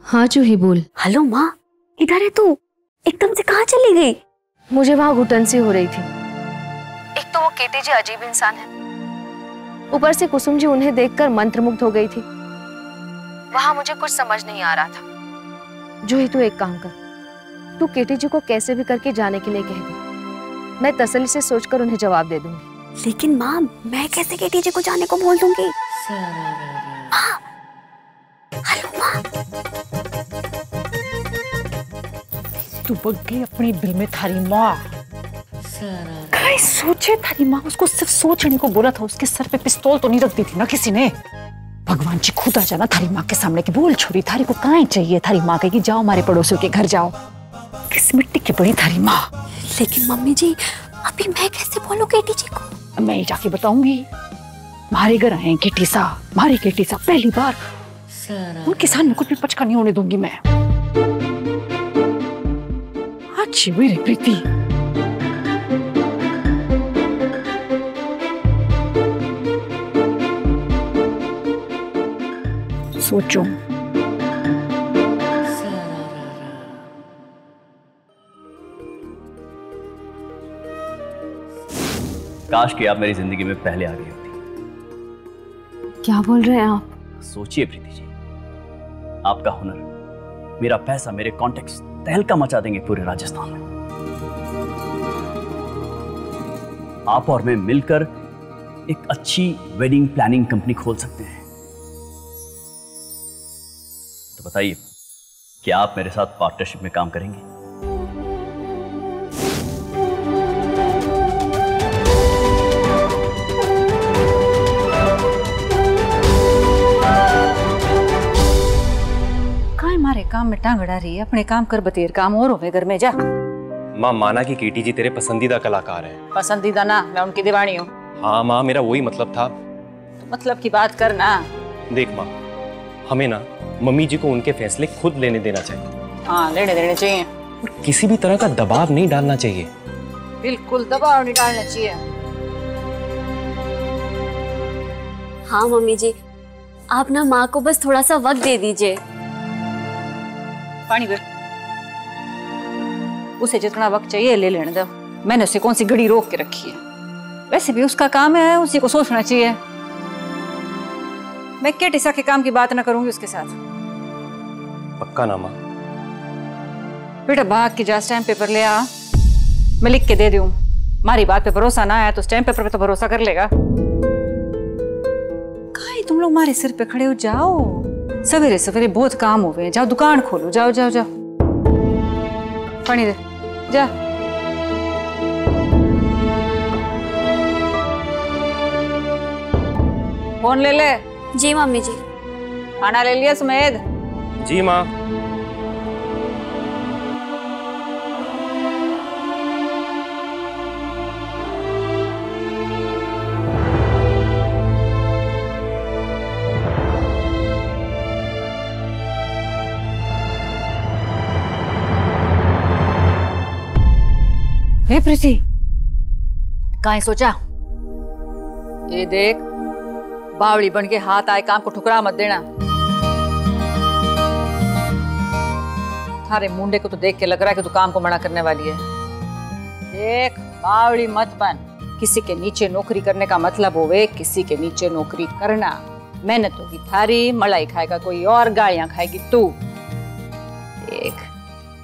हाँ जूही बोल। हेलो माँ, इधर है तू? एकदम से कहाँ चली गई? मुझे वहाँ घुटन सी हो रही थी। एक तो वो केटी जी अजीब इंसान है, ऊपर से कुसुम जी उन्हें देखकर मंत्रमुग्ध हो गई थी। वहाँ मुझे कुछ समझ नहीं आ रहा था। जूही तू एक काम कर, तू केटी जी को कैसे भी करके जाने के लिए कह दे। मैं तसल्ली से सोचकर उन्हें जवाब दे दूंगी। लेकिन माँ, मैं कैसे केटी जी को जाने को बोल दूंगी? माँ, हेलो माँ। तू बग गई अपनी दिल में थारी माँ। क्या सोचे थारी माँ? उसको सिर्फ सोचने को बोला था, उसके सर पे पिस्तौल तो नहीं रख दी थी ना किसी ने। भगवान जी खुद आ जाना थारी माँ के सामने कि बोल छोरी थारी को कहाँ चाहिए। थारी माँ कहेगी जाओ हमारे पड़ोसियों के घर जाओ। किस मिट्टी की बड़ी थारी माँ। लेकिन मम्मी जी, अभी मैं कैसे बोलूं केटी जी को? मैं ही जाके बताऊंगी। हमारे घर आए केटी सा, हमारी केटी सा पहली बार। उनके सामने कुछ भी पचका नहीं होने दूंगी मैं। अच्छी हुई रे प्रीति। सोचो। काश कि आप मेरी जिंदगी में पहले आ गई होती। क्या बोल रहे हैं आप? सोचिए प्रीति जी, आपका हुनर, मेरा पैसा, मेरे कॉन्टेक्ट्स तहलका मचा देंगे पूरे राजस्थान में। आप और मैं मिलकर एक अच्छी वेडिंग प्लानिंग कंपनी खोल सकते हैं। तो बताइए, क्या आप मेरे साथ पार्टनरशिप में काम करेंगे? हमारे काम में टांग अड़ा रही है, अपने काम कर बतेर काम और होवे घर में जा। माँ, माना कि केटी जी तेरे पसंदीदा कलाकार हैं। पसंदीदा ना, मैं उनकी दीवानी हूँ। हाँ माँ, मेरा वही मतलब था। तो मतलब की बात करना। देख माँ, हमें ना मम्मी जी को उनके फैसले खुद लेने देना चाहिए। हाँ, लेने देने चाहिए। और किसी भी तरह का दबाव नहीं डालना चाहिए। बिल्कुल दबाव नहीं डालना चाहिए। हाँ मम्मी जी, आप ना माँ को बस थोड़ा सा वक्त दे दीजिए। पानी भर। उसे जितना वक्त चाहिए ले लेने दो। मैंने उसे कौन सी घड़ी रोक के रखी है? वैसे भी उसका काम है, उसी को सोचना चाहिए। मैं केटिसा के काम की बात ना करूंगी उसके साथ। पक्का ना माँ? बेटा भाग के जा, स्टैम्प पेपर ले आ, मैं लिख के दे दूं। हमारी बात पे भरोसा ना आया तो स्टैम्प पेपर पे तो भरोसा कर लेगा। कहीं तुम लोग हमारे सिर पे खड़े हो जाओ। सवेरे सवेरे बहुत काम हो गए, जाओ दुकान खोलो, जाओ जाओ जाओ। पानी दे जा। फोन ले ले। जी मम्मी जी। खाना ले लिया सुमेध? जी माँ। हे प्रीति, काहे सोचा? ये देख, बावड़ी बन के हाथ आए काम को ठुकरा मत देना। थारे मुंडे को तो देख के लग रहा है कि तू काम को मना करने वाली है। देख, बावड़ी मत बन। किसी के नीचे नौकरी करने का मतलब होवे किसी के नीचे नौकरी करना। मेहनत होगी थारी, मलाई खाएगा कोई और, गालियां खाएगी तू। देख,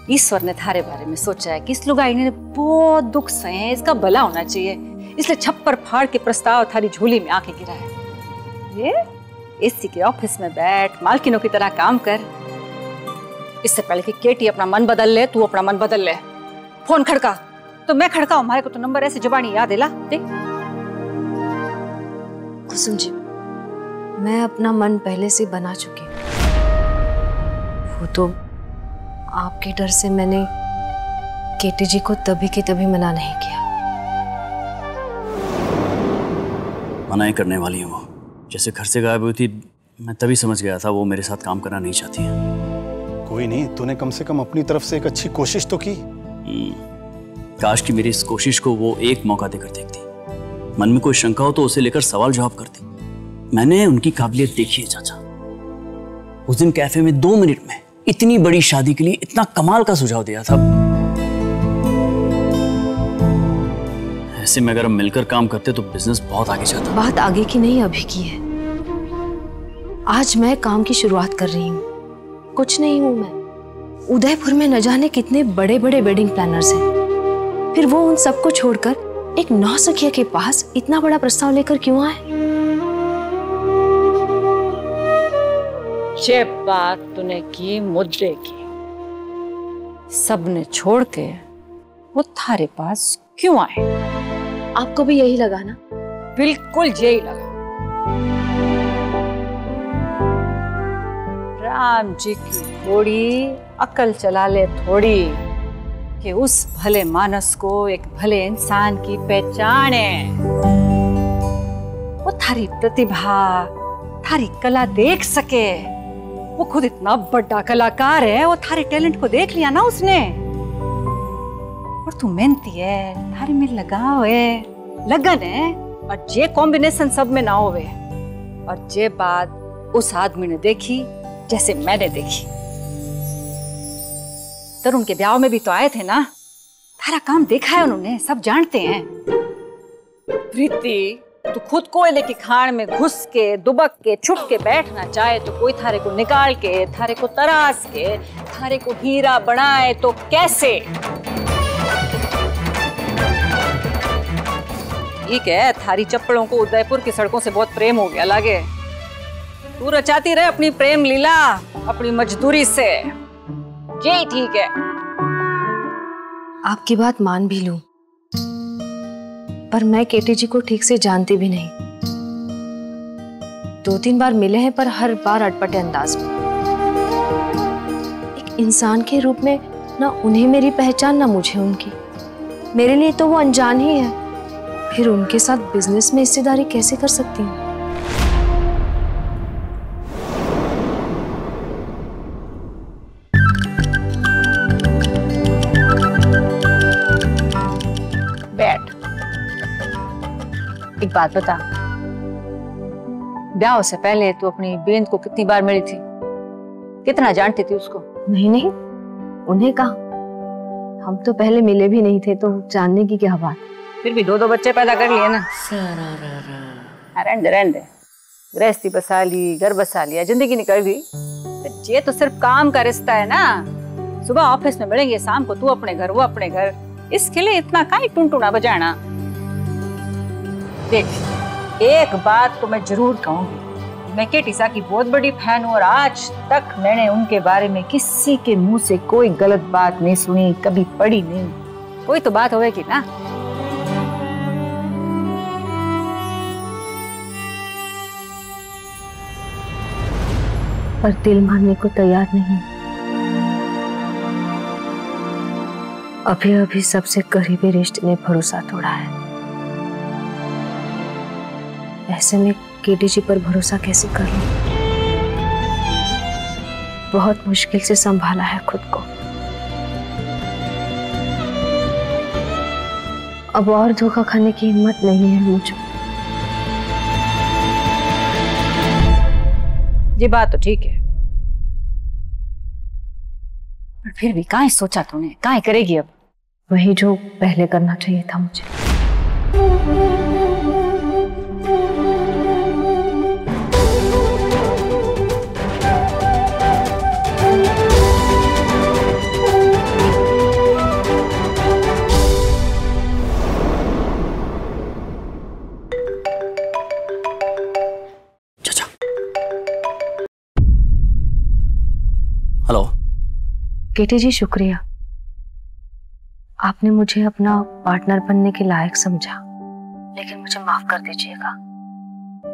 ईश्वर ने थारे बारे में सोचा है कि इस लुगाई ने बहुत दुख सहे हैं, इसका भला होना चाहिए, इसलिए छप्पर फाड़ के प्रस्ताव थारी झोली में आके गिरा है। ये एसी के ऑफिस में बैठ, मालकिनों की तरह काम कर। इससे पहले कि केटी अपना मन बदल ले, तू अपना मन बदल ले। फोन खड़का तो मैं खड़का, हमारे को तो नंबर ऐसे जुबानी याद है। ला देख। कुसुम जी, मैं अपना मन पहले से बना चुकी हूँ। वो तो आपके डर से मैंने केटी जी को तभी की तभी मना नहीं किया। मना ही करने वाली हूँ वो। जैसे घर से गायब हुई थी, मैं तभी समझ गया था वो मेरे साथ काम करना नहीं चाहती है। कोई नहीं, तूने कम से कम अपनी तरफ से एक अच्छी कोशिश तो की। काश कि मेरी इस कोशिश को वो एक मौका देकर देखती। मन में कोई शंका हो तो उसे लेकर सवाल जवाब करती। मैंने उनकी काबिलियत देखी है चाचा। उस दिन कैफे में 2 मिनट में इतनी बड़ी शादी के लिए इतना कमाल का सुझाव दिया था। ऐसे में अगर हम मिलकर काम करते तो बिजनेस बहुत आगे जाता। बात आगे की नहीं अभी की है। आज मैं काम की शुरुआत कर रही हूँ, कुछ नहीं हूँ मैं। उदयपुर में न जाने कितने बड़े बड़े वेडिंग प्लानर्स हैं, फिर वो उन सबको छोड़कर एक नौसखिया के पास इतना बड़ा प्रस्ताव लेकर क्यों आए? ये बात तूने की मुद्दे की, सबने छोड़ के वो थारे पास क्यों आए? आपको भी यही लगा ना? बिल्कुल यही लगा। राम जी की थोड़ी अकल चला ले थोड़ी कि उस भले मानस को एक भले इंसान की पहचान है। वो थारी प्रतिभा, थारी कला देख सके। वो खुद इतना बड़ा कलाकार है, वो थारे टैलेंट को देख लिया ना उसने। और तू मेहनती है, थारे में लगाव है, लगन है, और ये कॉम्बिनेशन सब में ना होवे। और ये बात उस आदमी ने देखी जैसे मैंने देखी। तरुण के ब्याह में भी तो आए थे ना, थारा काम देखा है उन्होंने, सब जानते हैं। प्रीति, तू खुद कोयले की खान में घुस के दुबक के छुप के बैठना चाहे तो कोई थारे को निकाल के, थारे को तराश के, थारे को हीरा बनाए तो कैसे? ठीक है, थारी चप्पलों को उदयपुर की सड़कों से बहुत प्रेम हो गया लागे। तू रचाती रहे अपनी प्रेम लीला अपनी मजदूरी से, यही ठीक है। आपकी बात मान भी लूं, पर मैं केटी जी को ठीक से जानती भी नहीं। 2-3 बार मिले हैं, पर हर बार अटपटे अंदाज में। एक इंसान के रूप में ना उन्हें मेरी पहचान, ना मुझे उनकी। मेरे लिए तो वो अनजान ही है, फिर उनके साथ बिजनेस में हिस्सेदारी कैसे कर सकती हूँ? बैठ, एक बात बता, ब्याह से पहले तू अपनी बेंद को कितनी बार मिली थी? कितना जानती थी उसको? नहीं, उन्हें कहा, हम तो पहले मिले भी नहीं थे, तो जानने की क्या बात। फिर भी 2-2 बच्चे पैदा कर लिए ना। रहने दे, गृहस्थी बसा ली, घर बसा लिया, जिंदगी निकल गई। ये तो सिर्फ काम का रिश्ता है ना। सुबह ऑफिस में मिलेंगे, शाम को तू अपने घर, वो अपने घर। इसके लिए इतना काहे टुनटुना बजाना? देख, एक बात तो मैं जरूर कहूंगी, मैं केटी सा की बहुत बड़ी फैन हूँ और आज तक मैंने उनके बारे में किसी के मुंह से कोई गलत बात नहीं सुनी, कभी पढ़ी नहीं। कोई तो बात होगी ना। पर दिल मानने को तैयार नहीं। अभी अभी सबसे करीबी रिश्ते ने भरोसा तोड़ा है। ऐसे में केटी जी पर भरोसा कैसे कर लूं? बहुत मुश्किल से संभाला है खुद को। अब और धोखा खाने की हिम्मत नहीं है मुझे। ये बात तो ठीक है, पर फिर भी काहे सोचा तूने? काहे करेगी अब? वही जो पहले करना चाहिए था मुझे। हेलो केटी जी, शुक्रिया। आपने मुझे अपना पार्टनर बनने के लायक समझा, लेकिन मुझे माफ कर दीजिएगा,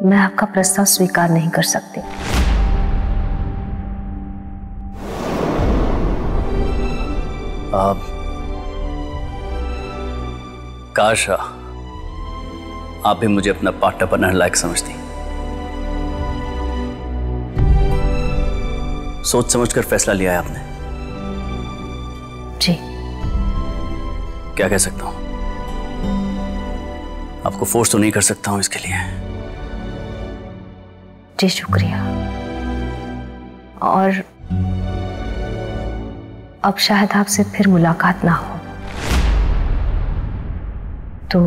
मैं आपका प्रस्ताव स्वीकार नहीं कर सकती। काश आप भी मुझे अपना पार्टनर बनने लायक समझती। सोच समझकर फैसला लिया है आपने। जी। क्या कह सकता हूं, आपको फोर्स तो नहीं कर सकता हूं इसके लिए। जी शुक्रिया। और अब शायद आपसे फिर मुलाकात ना हो, तो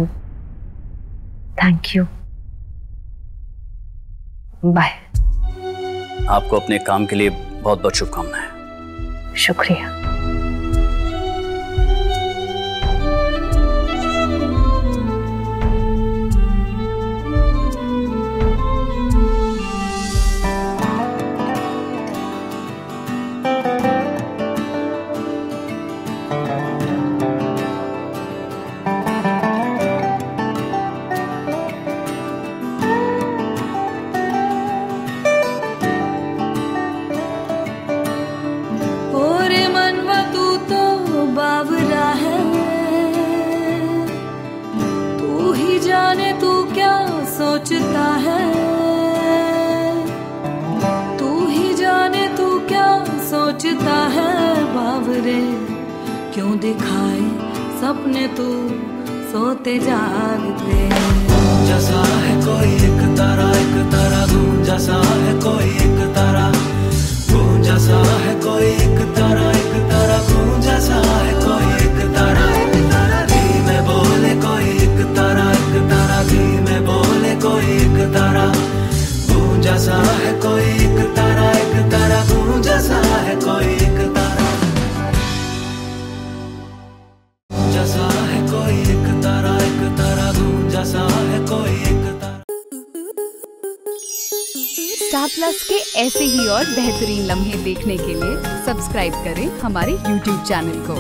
थैंक यू, बाय। आपको अपने काम के लिए बहुत बहुत शुभकामनाएं। शुक्रिया। सोचता है तू ही जाने तू क्या सोचता है बावरे, क्यों दिखाए सपने तू सोते जागते। जैसा है कोई एक तारा गूंजा सा है कोई एक तारा, गूंजा सा है कोई एक तारा गूंजा सा है कोई एक तारा। धीमे बोले कोई एक तारा धीमे बोले कोई एक तारा, गूंजा सा है कोई एक तारा गूंजा सा है कोई एक तारा। गूंजा सा है कोई एक तारा गूंजा सा है कोई एक तारा। स्टार प्लस के ऐसे ही और बेहतरीन लम्हे देखने के लिए सब्सक्राइब करें हमारे YouTube चैनल को।